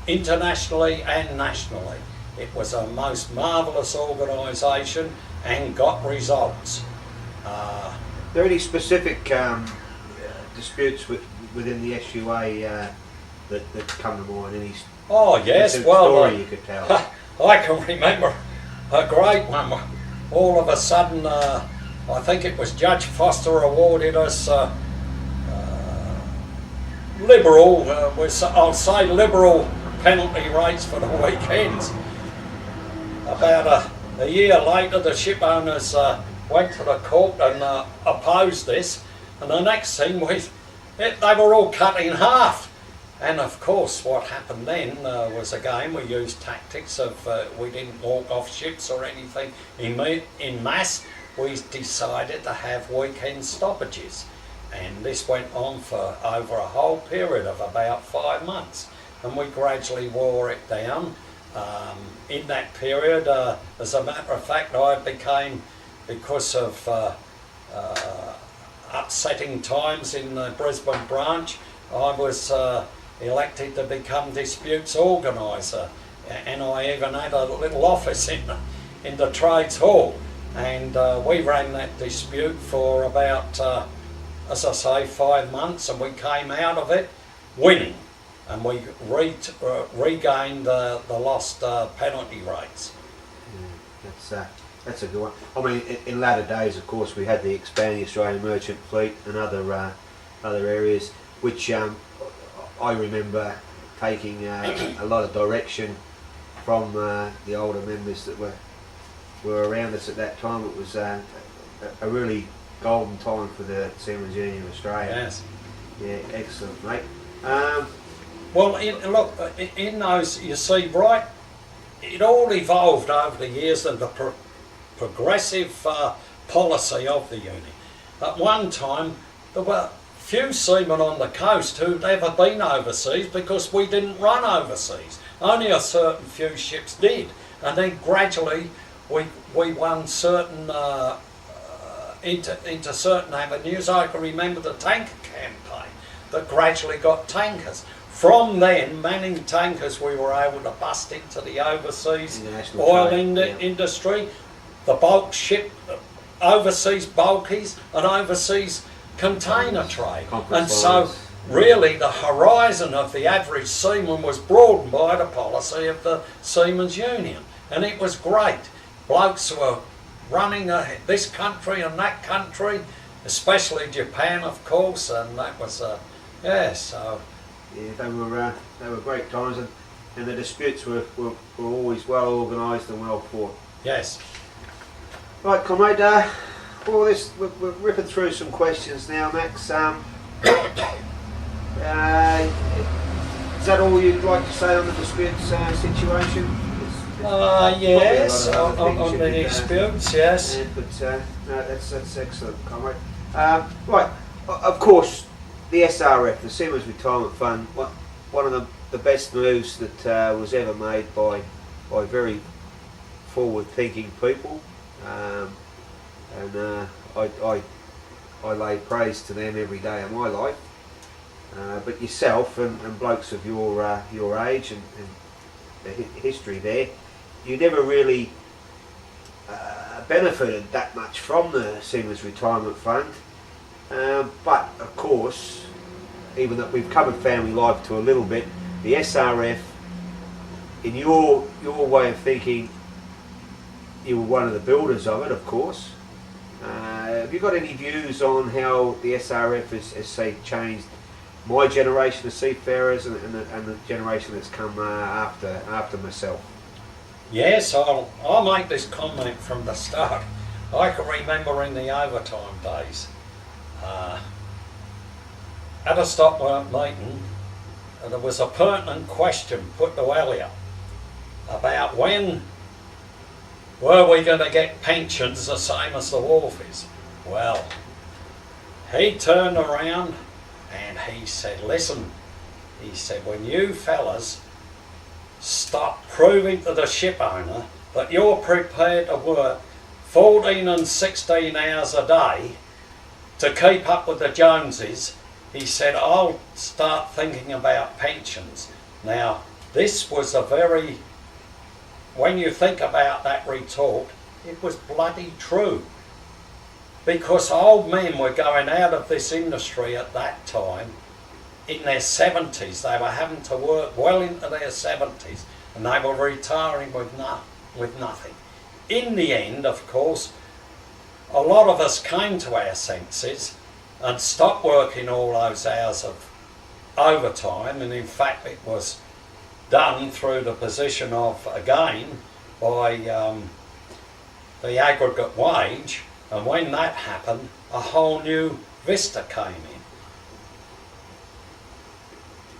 internationally and nationally. It was a most marvellous organisation and got results. Are there any specific disputes within the SUA that come to mind? Any story you could tell? I can remember a great one. All of a sudden, I think it was Judge Foster awarded us liberal, I'll say liberal penalty rates for the weekends. About a year later, the ship owners went to the court and opposed this, and the next thing they were all cut in half. And of course what happened then was, again, we used tactics of, we didn't walk off ships or anything in mass. We decided to have weekend stoppages, and this went on for over a whole period of about 5 months, and we gradually wore it down. In that period, as a matter of fact, I became, because of upsetting times in the Brisbane branch, I was elected to become disputes organiser, and I even had a little office in the Trades Hall, and we ran that dispute for about, as I say, 5 months, and we came out of it winning, and we regained the lost penalty rates. That's a good one. I mean, in latter days, of course, we had the expanding Australian merchant fleet and other areas, which I remember taking a lot of direction from the older members that were around us at that time. It was a really golden time for the Seamen's Union of Australia. Yes. Yeah, excellent, mate. Well, look, in those, you see, right, it all evolved over the years of the progressive policy of the Union. At one time, there were few seamen on the coast who'd ever been overseas, because we didn't run overseas. Only a certain few ships did, and then gradually we won certain into certain avenues. I can remember the tanker campaign that gradually got tankers. From then, manning tankers, we were able to bust into the overseas oil industry, the bulk ship, overseas bulkies, and overseas container trade. And so really the horizon of the average seaman was broadened by the policy of the Seamen's Union, and it was great. Blokes were running this country and that country, especially Japan, of course, and that was so yeah, they were great times, and the disputes were always well organised and well fought. Yes. Right, comrade, we're ripping through some questions now, Max. Is that all you'd like to say on the disputes situation? Yes, on the disputes, yes. Yeah, but no, that's excellent, comrade. Right, of course, the SRF, the Seamen's Retirement Fund, one of the best moves that was ever made by very forward-thinking people, and I lay praise to them every day of my life. But yourself and blokes of your age and the history there, you never really benefited that much from the Seamen's Retirement Fund. But of course, even though we've covered family life to a little bit, the SRF, in your way of thinking, you were one of the builders of it, of course. Have you got any views on how the SRF has say, changed my generation of seafarers and the generation that's come after myself? Yes, I'll make this comment from the start. I can remember in the overtime days, at a stop work meeting, there was a pertinent question put to Elliot about when were we going to get pensions the same as the wharfies. Well, he turned around and he said, listen, he said, when you fellas stop proving to the ship owner that you're prepared to work 14 and 16 hours a day to keep up with the Joneses, he said, I'll start thinking about pensions. Now, this was a very, when you think about that retort, it was bloody true. Because old men were going out of this industry at that time in their 70s. They were having to work well into their 70s and they were retiring with nothing. In the end, of course, a lot of us came to our senses and stopped working all those hours of overtime, and in fact it was done through the position of, again, by the aggregate wage. And when that happened, a whole new vista came in.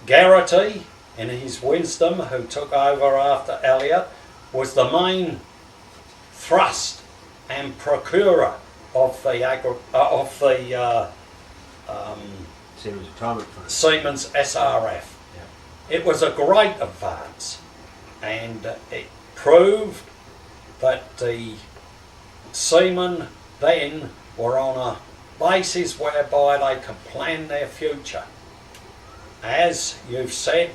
Garrity, in his wisdom, who took over after Elliot, was the main thrust and procurer of the Seaman's retirement fund. Seaman's SRF. Yeah. It was a great advance, and it proved that the seamen then were on a basis whereby they could plan their future. As you've said,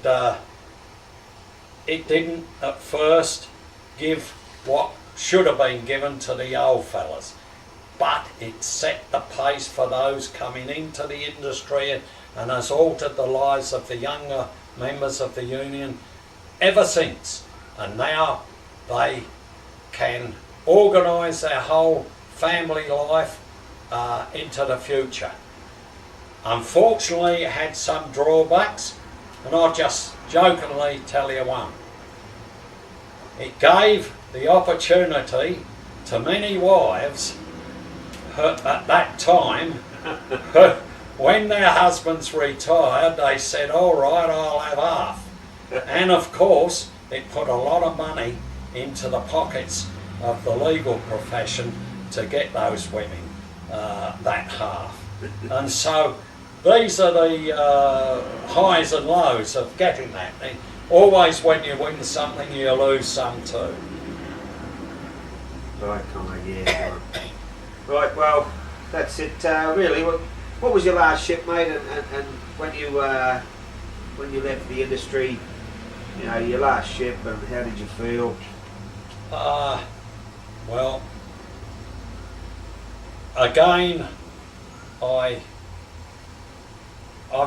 it didn't at first give what should have been given to the old fellas, but it set the pace for those coming into the industry and has altered the lives of the younger members of the union ever since. And now they can organise their whole family life into the future. Unfortunately, it had some drawbacks, and I'll just jokingly tell you one. It gave the opportunity to many wives at that time, when their husbands retired, they said, all right, I'll have half. And of course, it put a lot of money into the pockets of the legal profession to get those women that half. And so these are the highs and lows of getting that. Always when you win something, you lose some too. Right, Conor, yeah. Right, well, that's it really. What was your last ship, mate, and when you left the industry, you know, your last ship, and how did you feel? Well, again, I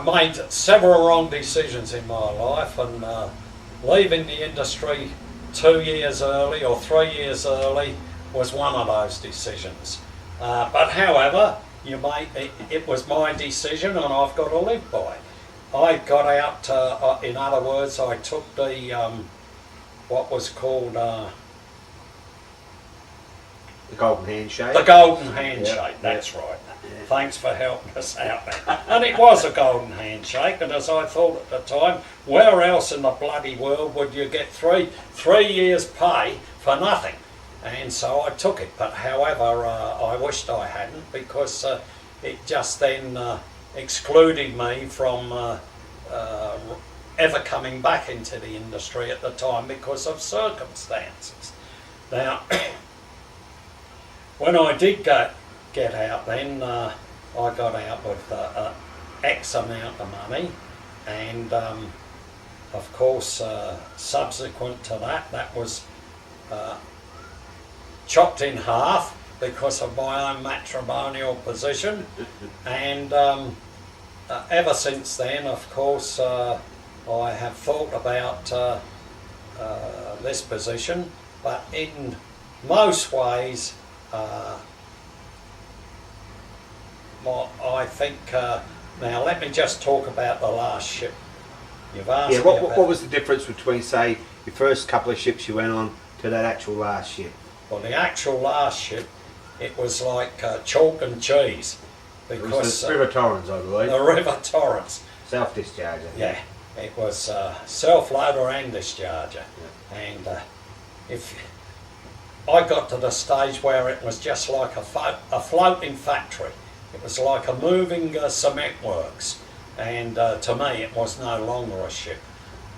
made several wrong decisions in my life, and leaving the industry 2 years early or 3 years early was one of those decisions. But however, it was my decision and I've got to live by it. I got out, in other words, I took the, what was called... the golden handshake. The golden handshake, yeah, that's yeah. right. Yeah. Thanks for helping us out there. And it was a golden handshake, and as I thought at the time, where else in the bloody world would you get three years' pay for nothing? And so I took it, but however, I wished I hadn't, because it just then excluded me from ever coming back into the industry at the time because of circumstances. Now, when I did get out then, I got out with X amount of money, and of course subsequent to that, that was chopped in half because of my own matrimonial position, and ever since then, of course, I have thought about this position, but in most ways, I think, now let me just talk about the last ship. You've asked Yeah, me what about, was the difference between, say, your first couple of ships you went on to that actual last ship? well, the actual last ship, it was like chalk and cheese. It Because was the River Torrens, I believe. the River Torrens, Self-discharge, I think. yeah, it was self-loader and discharger. And if I got to the stage where it was just like a floating factory. It was like a moving cement works, and to me it was no longer a ship.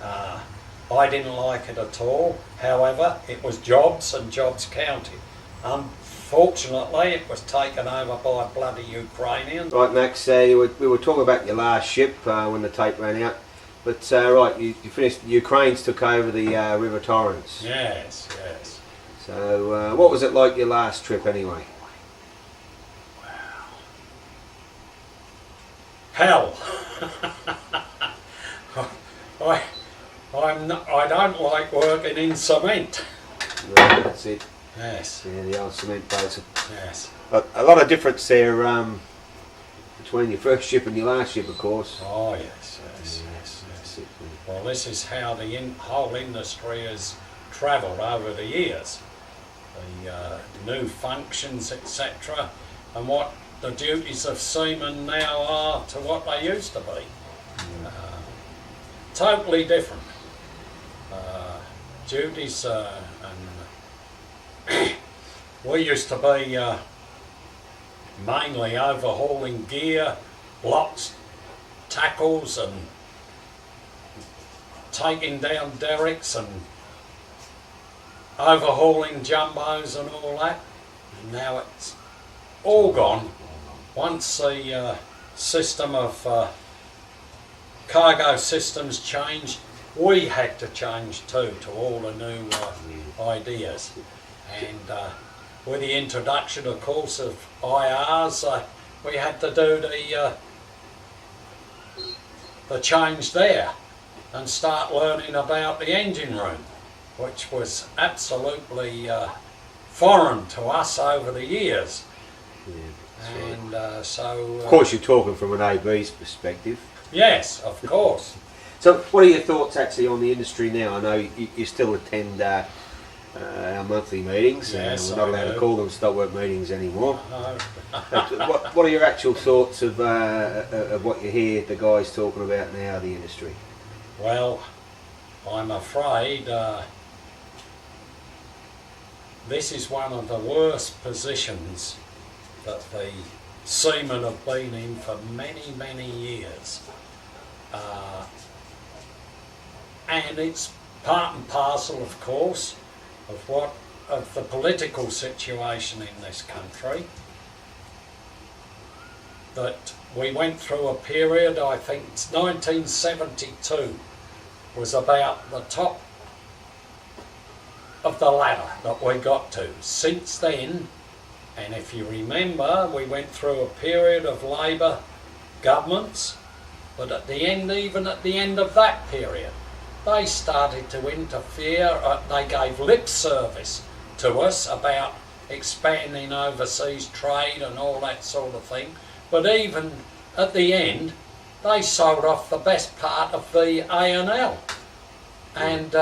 I didn't like it at all. However, it was jobs and jobs counted. Unfortunately, it was taken over by bloody Ukrainians. Right, Max, we were talking about your last ship when the tape ran out. But, right, you finished, the Ukrainians took over the River Torrens. Yes, yes. So, what was it like your last trip anyway? Hell. I don't like working in cement. Right, that's it. Yes. Yeah, the old cement boats. Yes. But a lot of difference there between your first ship and your last ship, of course. Oh yes, yes, yes, yes. Well, this is how the whole industry has travelled over the years. The new functions, etc., and what the duties of seamen now are to what they used to be. Totally different. Duties and we used to be mainly overhauling gear, blocks, tackles, and taking down derricks and overhauling jumbos and all that. And now it's all gone. Once the system of cargo systems changed, we had to change too to all the new ideas. And with the introduction, of course, of IRs, we had to do the change there and start learning about the engine room, which was absolutely foreign to us over the years. Yeah, And right. so... Of course, you're talking from an AB's perspective. Yes, of course. So, what are your thoughts actually on the industry now? I know you still attend our monthly meetings. Yes, we're not I allowed do. to call them stop work meetings anymore. No. What are your actual thoughts of what you hear the guys talking about now, the industry? Well, I'm afraid this is one of the worst positions that the seamen have been in for many, many years. And it's part and parcel, of course, of the political situation in this country. That we went through a period, I think 1972 was about the top of the ladder that we got to. Since then, and if you remember, we went through a period of Labor governments, but at the end, even at the end of that period, they started to interfere. They gave lip service to us about expanding overseas trade and all that sort of thing. But even at the end, they sold off the best part of the A&L. And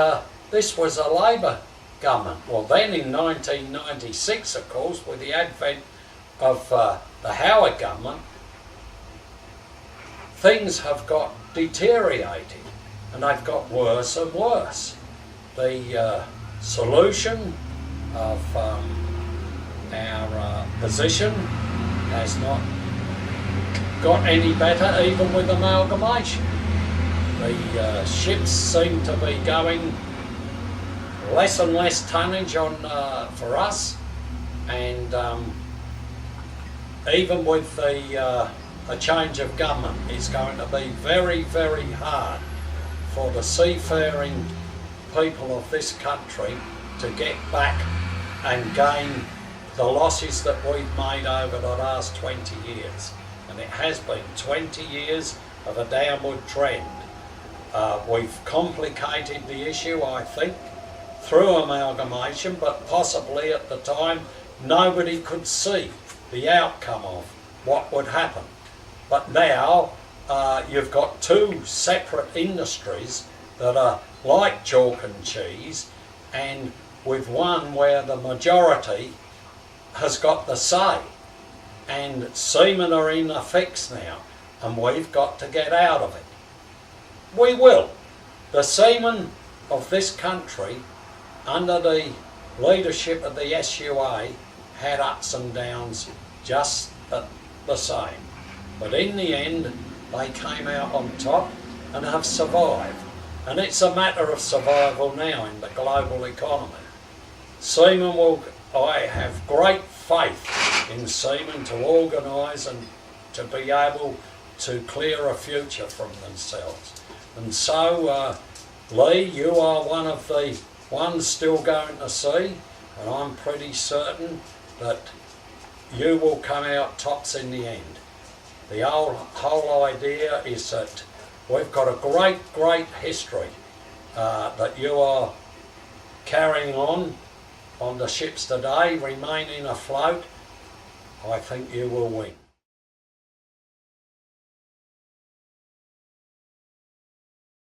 this was a Labor government. Well, then in 1996, of course, with the advent of the Howard government, things have got deteriorated and they've got worse and worse. The solution of our position has not got any better, even with amalgamation. The ships seem to be going less and less tonnage on for us, and even with the a change of government, it's going to be very, very hard for the seafaring people of this country to get back and gain the losses that we've made over the last 20 years. And it has been 20 years of a downward trend. We've complicated the issue, I think, through amalgamation, but possibly at the time nobody could see the outcome of what would happen. But now you've got two separate industries that are like chalk and cheese, and with one where the majority has got the say. And Seaman are in a fix now, and we've got to get out of it. We will. The Seamen of this country, under the leadership of the SUA, had ups and downs just the same. But in the end, they came out on top and have survived. And it's a matter of survival now in the global economy. Seaman will, I have great faith in Seaman to organise and to be able to clear a future from themselves. And so, Lee, you are one of the ones still going to sea, and I'm pretty certain that you will come out tops in the end. The whole idea is that we've got a great history that you are carrying on the ships today, remaining afloat. I think you will win.